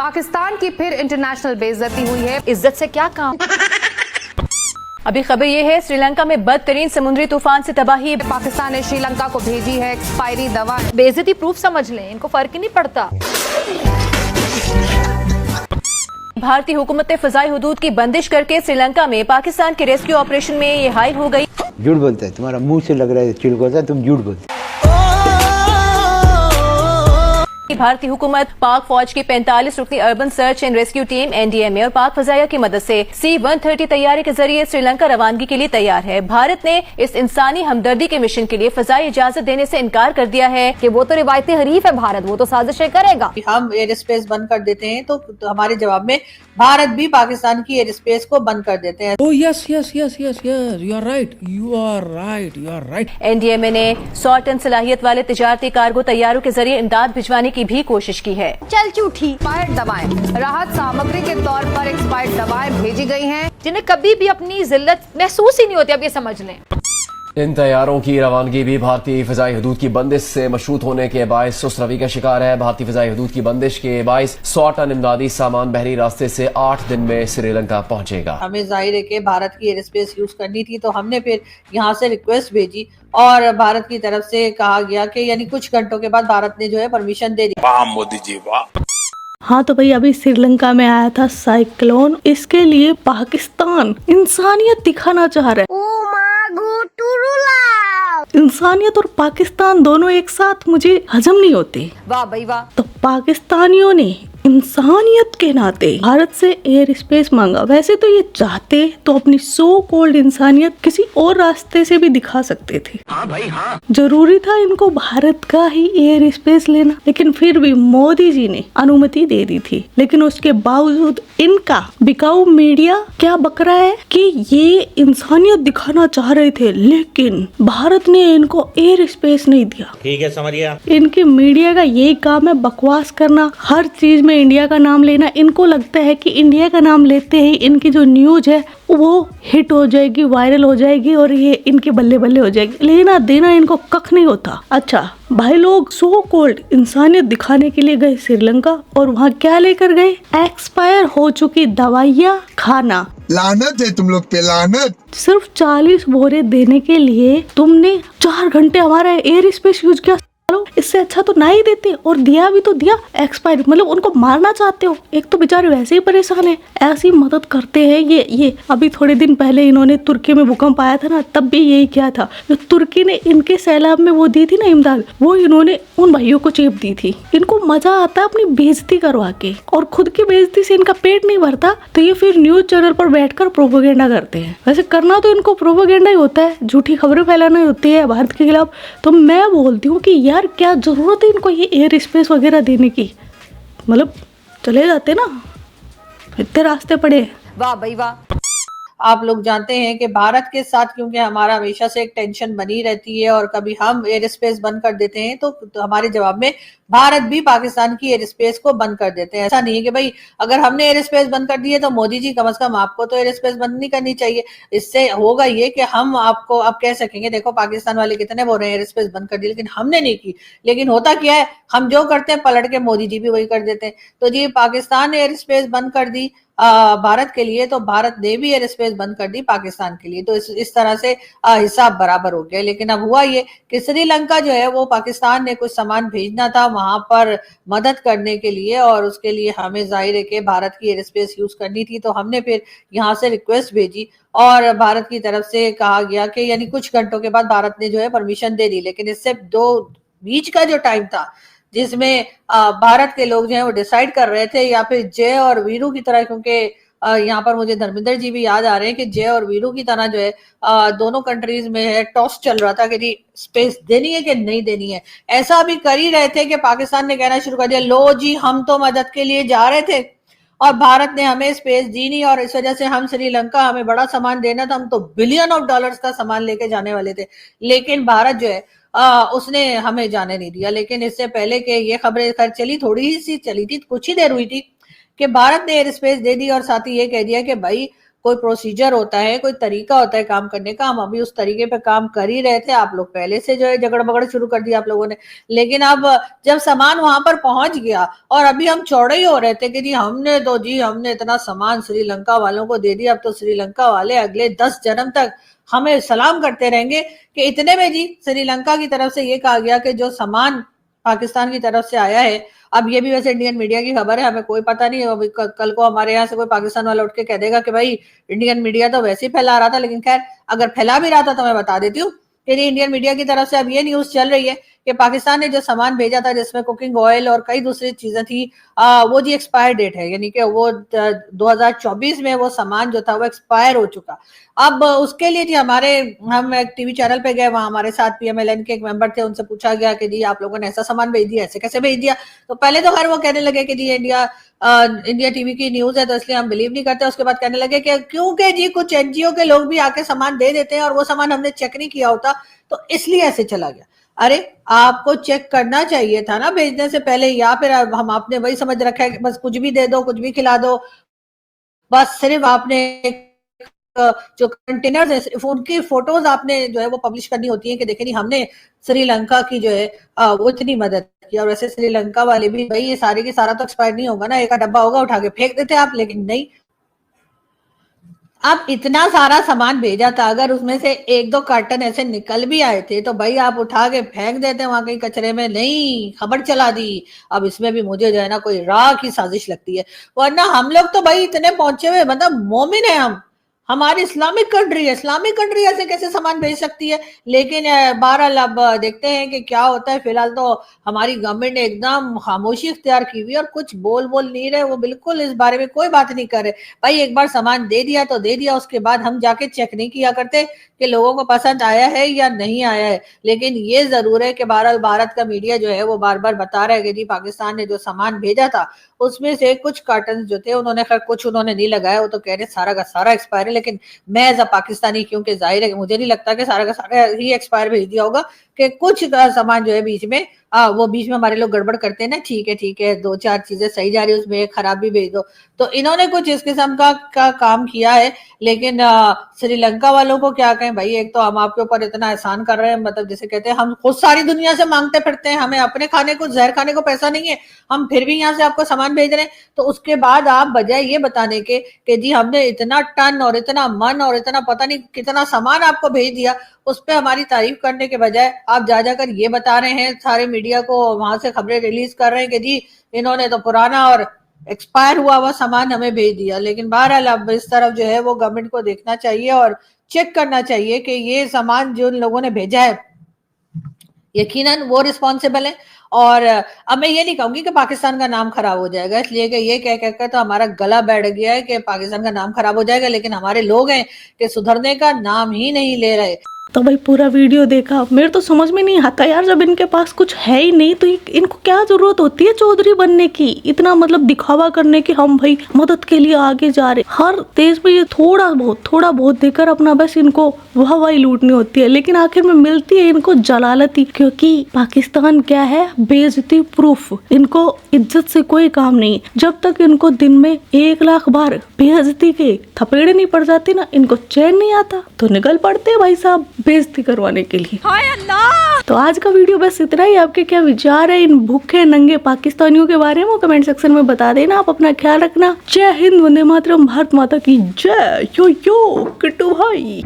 पाकिस्तान की फिर इंटरनेशनल बेइज्जती हुई है। इज्जत से क्या काम। अभी खबर ये है, श्रीलंका में बदतरीन समुद्री तूफान से तबाही। पाकिस्तान ने श्रीलंका को भेजी है एक्सपायरी दवा। बेइज्जती प्रूफ समझ लें, इनको फर्क ही नहीं पड़ता। भारतीय हुकूमत ने फजाई हुदूद की बंदिश करके श्रीलंका में पाकिस्तान के रेस्क्यू ऑपरेशन में ये हाई हो गई। झूठ बोलते हैं, तुम्हारा मुंह से लग रहा है चिलकोता, तुम झूठ बोलते। भारतीय हुकूमत पाक फौज की 45 रुकनी urban search and rescue team NDMA और पाक फजाया की मदद से C-130 तैयारी के जरिए श्रीलंका रवानगी के लिए तैयार है। भारत ने इस इंसानी हमदर्दी के मिशन के लिए फजाई इजाजत देने से इनकार कर दिया है कि वो तो रिवायती हरीफ है भारत, वो तो साजिशें करेगा। हम एयर स्पेस बंद कर देते हैं तो हमारे जवाब में भारत भी पाकिस्तान की एयर स्पेस को बंद कर देते हैं। Oh yes, you are right. NDMA ने 100 टन सलाहियत वाले तिजारती कार्गो तैयारों के जरिए इमदाद भिजवाने की भी कोशिश की है। चल झूठी। एक्सपायर्ड दवाएं राहत सामग्री के तौर पर एक्सपायर्ड दवाएं भेजी गई हैं, जिन्हें कभी भी अपनी जिल्लत महसूस ही नहीं होती। अब ये समझ लें। इन तैयारों की रवानगी भी भारतीय फजाई हदूद की बंदिश से मशरूत होने के बायस सुस्त रवि का शिकार है। भारतीय फजाई हदूद की बंदिश के बायस 100 टन इमदादी सामान बहरी रास्ते से 8 दिन में श्रीलंका पहुंचेगा। हमें जाहिर है कि भारत की एयर स्पेस यूज करनी थी, तो हमने फिर यहाँ से रिक्वेस्ट भेजी और भारत की तरफ से कहा गया कि यानी कुछ घंटों के बाद भारत ने जो है परमिशन दे दी। वाह मोदी जी वाह। हाँ तो भाई अभी श्रीलंका में आया था साइक्लोन, इसके लिए पाकिस्तान इंसानियत दिखाना चाह रहा है। इंसानियत और पाकिस्तान दोनों एक साथ मुझे हजम नहीं होते। वाह भाई वाह। तो पाकिस्तानियों ने इंसानियत के नाते भारत से एयर स्पेस मांगा। वैसे तो ये चाहते तो अपनी सो कॉल्ड इंसानियत किसी और रास्ते से भी दिखा सकते थे। हाँ भाई हाँ। जरूरी था इनको भारत का ही एयर स्पेस लेना, लेकिन फिर भी मोदी जी ने अनुमति दे दी थी। लेकिन उसके बावजूद इनका बिकाऊ मीडिया क्या बक रहा है कि ये इंसानियत दिखाना चाह रहे थे, लेकिन भारत ने इनको एयर स्पेस नहीं दिया। ठीक है समझिए। इनकी मीडिया का यही काम है, बकवास करना, हर चीज में इंडिया का नाम लेना। इनको लगता है कि इंडिया का नाम लेते ही इनकी जो न्यूज है वो हिट हो जाएगी, वायरल हो जाएगी और ये इनके बल्ले बल्ले हो जाएगी। लेना देना इनको कख नहीं होता। अच्छा भाई, लोग सो कॉल्ड इंसानियत दिखाने के लिए गए श्रीलंका और वहाँ क्या लेकर गए? एक्सपायर हो चुकी दवाइयाँ, खाना। लानत है तुम लोग पे, लानत। सिर्फ 40 बोरे देने के लिए तुमने 4 घंटे हमारा एयर स्पेस यूज किया। इससे अच्छा तो ना ही देते, और दिया भी तो दिया एक्सपायर। मतलब उनको मारना चाहते हो। एक तो बेचारे वैसे ही परेशान है, ऐसी मदद करते हैं ये। अभी थोड़े दिन पहले इन्होंने तुर्की में भूकंप आया था ना, तब भी यही किया था। जो तुर्की ने इनके सैलाब में वो दी थी ना इमदाद, वो इन्होंने उन भाइयों को चेप दी थी। इनको मजा आता है अपनी बेइज्जती करवा के, और खुद की बेइज्जती से इनका पेट नहीं भरता तो ये फिर न्यूज चैनल पर बैठकर प्रोपेगेंडा करते हैं। वैसे करना तो इनको प्रोपेगेंडा ही होता है, झूठी खबरें फैलाना ही होती है भारत के खिलाफ। तो मैं बोलती हूँ कि यार क्या जरूरत है इनको ये एयर स्पेस वगैरह देने की। मतलब चले जाते ना, इतने रास्ते पड़े। वाह भाई वाह। आप लोग जानते हैं कि भारत के साथ क्योंकि हमारा हमेशा से एक टेंशन बनी रहती है और कभी हम एयर स्पेस बंद कर देते हैं तो हमारे जवाब में भारत भी पाकिस्तान की एयर स्पेस को बंद कर देते हैं। ऐसा नहीं है कि भाई अगर हमने एयर स्पेस बंद कर दी है तो मोदी जी कम से कम आपको तो एयर स्पेस बंद नहीं करनी चाहिए। इससे होगा ये कि हम आपको अब कह सकेंगे देखो पाकिस्तान वाले कितने बोल रहे हैं एयर स्पेस बंद कर दी, लेकिन हमने नहीं की। लेकिन होता क्या है, हम जो करते हैं पलट के मोदी जी भी वही कर देते हैं। तो जी पाकिस्तान ने एयर स्पेस बंद कर दी भारत के लिए, तो भारत ने भी एयर स्पेस बंद कर दी पाकिस्तान के लिए। तो इस तरह से हिसाब बराबर हो गया। लेकिन अब हुआ ये कि श्रीलंका जो है वो पाकिस्तान ने कुछ सामान भेजना था वहां पर मदद करने के लिए, और उसके लिए हमें जाहिर है कि भारत की एयर स्पेस यूज करनी थी। तो हमने फिर यहाँ से रिक्वेस्ट भेजी और भारत की तरफ से कहा गया कि यानी कुछ घंटों के बाद भारत ने जो है परमिशन दे दी। लेकिन इससे बीच का जो टाइम था जिसमें भारत के लोग जो है वो डिसाइड कर रहे थे, या फिर जय और वीरू की तरह, क्योंकि यहाँ पर मुझे धर्मेंद्र जी भी याद आ रहे हैं कि जय और वीरू की तरह जो है दोनों कंट्रीज में है टॉस चल रहा था कि स्पेस देनी है कि नहीं देनी है। ऐसा भी कर ही रहे थे कि पाकिस्तान ने कहना शुरू कर दिया, लो जी हम तो मदद के लिए जा रहे थे और भारत ने हमें स्पेस दी नहीं, और इस वजह से हम श्रीलंका, हमें बड़ा सामान देना था, हम तो बिलियन ऑफ डॉलर्स का सामान लेके जाने वाले थे, लेकिन भारत जो है उसने हमें जाने नहीं दिया। लेकिन इससे पहले के ये खबरें खैर चली, थोड़ी सी चली थी, कुछ ही देर हुई थी कि भारत ने एयर स्पेस दे दी और साथ ही ये कह दिया कि भाई कोई प्रोसीजर होता है, कोई तरीका होता है काम करने का। हम अभी उस तरीके पे काम कर ही रहे थे, आप लोग पहले से जो है झगड़ बगड़ शुरू कर दिया आप लोगों ने। लेकिन अब जब सामान वहां पर पहुंच गया और अभी हम चौड़े ही हो रहे थे कि हमने इतना सामान श्रीलंका वालों को दे दिया, अब तो श्रीलंका वाले अगले 10 जन्म तक हमें सलाम करते रहेंगे। कि इतने में जी श्रीलंका की तरफ से ये कहा गया कि जो सामान पाकिस्तान की तरफ से आया है, अब ये भी वैसे इंडियन मीडिया की खबर है, हमें कोई पता नहीं। अभी कल को हमारे यहाँ से कोई पाकिस्तान वाला उठ के कह देगा कि भाई इंडियन मीडिया तो वैसे ही फैला रहा था। लेकिन खैर अगर फैला भी रहा था तो मैं बता देती हूँ कि इंडियन मीडिया की तरफ से अब ये न्यूज चल रही है कि पाकिस्तान ने जो सामान भेजा था जिसमें कुकिंग ऑयल और कई दूसरी चीजें थी, वो जी एक्सपायर डेट है, यानी कि वो 2024 में वो सामान जो था वो एक्सपायर हो चुका। अब उसके लिए जी हम एक टीवी चैनल पे गए, वहां हमारे साथ PMLN के एक मेंबर थे, उनसे पूछा गया कि जी आप लोगों ने ऐसा सामान भेज दिया, ऐसे कैसे भेज दिया। तो पहले तो खैर वो कहने लगे कि जी इंडिया टीवी की न्यूज है तो इसलिए हम बिलीव नहीं करते। उसके बाद कहने लगे कि क्योंकि जी कुछ NGO के लोग भी आके सामान दे देते हैं और वो सामान हमने चेक नहीं किया होता तो इसलिए ऐसे चला गया। अरे आपको चेक करना चाहिए था ना भेजने से पहले, या फिर हम आपने वही समझ रखा है कि बस कुछ भी दे दो, कुछ भी खिला दो, बस सिर्फ आपने जो कंटेनर्स है सिर्फ उनकी फोटोज आपने जो है वो पब्लिश करनी होती है कि देखें नहीं हमने श्रीलंका की जो है वो इतनी मदद की। और वैसे श्रीलंका वाले भी भाई ये सारे के सारा तो एक्सपायर नहीं होगा ना, एक डब्बा होगा उठा के फेंक देते आप, लेकिन नहीं। अब इतना सारा सामान भेजा था, अगर उसमें से 1-2 कार्टन ऐसे निकल भी आए थे तो भाई आप उठा के फेंक देते वहां कहीं कचरे में, नहीं खबर चला दी। अब इसमें भी मुझे जो है ना कोई राह की साजिश लगती है, वरना हम लोग तो भाई इतने पहुंचे हुए मतलब मोमिन है हम, हमारी इस्लामिक कंट्री है, इस्लामिक कंट्री ऐसे कैसे सामान भेज सकती है। लेकिन बहरहाल अब देखते हैं कि क्या होता है। फिलहाल तो हमारी गवर्नमेंट ने एकदम खामोशी इख्तियार की हुई और कुछ बोल नहीं रहे, वो बिल्कुल इस बारे में कोई बात नहीं कर रहे। भाई एक बार सामान दे दिया तो दे दिया, उसके बाद हम जाके चेक नहीं किया करते कि लोगों को पसंद आया है या नहीं आया है। लेकिन ये जरूर है कि बहरहाल भारत का मीडिया जो है वो बार बार बता रहा है कि जी पाकिस्तान ने जो सामान भेजा था उसमें से कुछ कार्टन जो थे उन्होंने खैर कुछ उन्होंने नहीं लगाया, वो तो कह रहे सारा का सारा एक्सपायर है। लेकिन मैं एज अ पाकिस्तानी, क्योंकि जाहिर है कि मुझे नहीं लगता कि सारा का सारा ही एक्सपायर भेज दिया होगा, कि कुछ सामान जो है बीच में वो बीच में हमारे लोग गड़बड़ करते हैं ना, ठीक है 2-4 चीजें सही जा रही है उसमें एक खराब भी भेज दो। तो इन्होंने कुछ इस किस्म का काम किया है। लेकिन श्रीलंका वालों को क्या कहें भाई, एक तो हम आपके ऊपर इतना एहसान कर रहे हैं, मतलब जैसे कहते हैं हम खुद सारी दुनिया से मांगते फिरते हैं, हमें अपने खाने को जहर खाने को पैसा नहीं है, हम फिर भी यहाँ से आपको सामान भेज रहे हैं। तो उसके बाद आप बजाय ये बताने के कि जी हमने इतना टन और इतना मन और इतना पता नहीं कितना सामान आपको भेज दिया, उस पर हमारी तारीफ करने के बजाय आप जाकर ये बता रहे हैं, सारे मीडिया को वहां से खबरें रिलीज कर रहे हैं कि जी इन्होंने तो पुराना और एक्सपायर हुआ सामान हमें भेज दिया। लेकिन बहरहाल अब इस तरफ जो है वो गवर्नमेंट को देखना चाहिए और चेक करना चाहिए कि ये सामान जो लोगों ने भेजा है यकीनन वो रिस्पॉन्सिबल है। और अब मैं ये नहीं कहूंगी कि पाकिस्तान का नाम खराब हो जाएगा, इसलिए कि ये कह कर तो हमारा गला बैठ गया है कि पाकिस्तान का नाम खराब हो जाएगा, लेकिन हमारे लोग हैं कि सुधरने का नाम ही नहीं ले रहे। तो भाई पूरा वीडियो देखा, मेरे तो समझ में नहीं आता यार, जब इनके पास कुछ है ही नहीं तो इनको क्या जरूरत होती है चौधरी बनने की, इतना मतलब दिखावा करने की हम भाई मदद के लिए आगे जा रहे। हर देश में ये थोड़ा बहुत देकर अपना बस इनको वाहवाही लूटनी होती है, लेकिन आखिर में मिलती है इनको जलालती, क्योंकि पाकिस्तान क्या है, बेइज्जती प्रूफ, इनको इज्जत से कोई काम नहीं। जब तक इनको दिन में 1 लाख बार बेइज्जती के थपेड़े नहीं पड़ जाते ना, इनको चैन नहीं आता, तो निकल पड़ते भाई साहब बेइज्जती करवाने के लिए। हाय अल्लाह। तो आज का वीडियो बस इतना ही। आपके क्या विचार है इन भूखे नंगे पाकिस्तानियों के बारे में, कमेंट सेक्शन में बता देना। आप अपना ख्याल रखना। जय हिंद, वंदे मातरम, भारत माता की जय। यो किट्टू भाई।